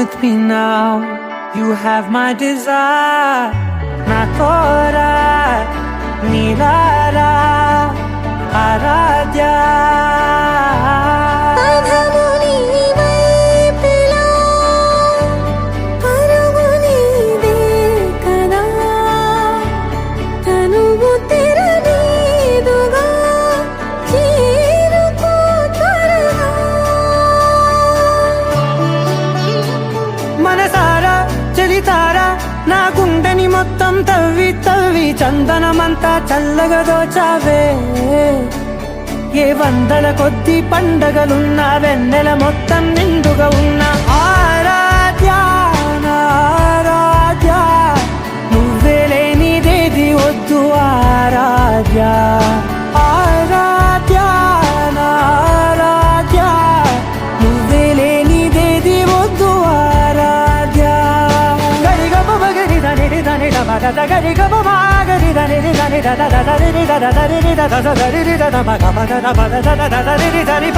with me now. You have my desire. Na tora nilara aradya. మనసారా చలితారా నా గుండెని మొత్తం తవ్వి తవ్వి చందనమంతా చల్లగా దోచావే. ఏ వందల కొద్ది పండగలున్న వెన్నెల మొత్తం నిండుగా ఉన్న ఆరాధ్య నా ఆరాధ్య, నువ్వే లేనిదేది వద్దు ఆరాధ్య. ఆరాధ్య నా ఆరాధ్య, నువ్వే లేనిదేది వద్దు ఆరాధ్య. గరిగమ మగరి దని దని మగ గరి గమ మాగరి దని దని దని దని దని దని దని దని దని దని దని దని దని దని దని దని దని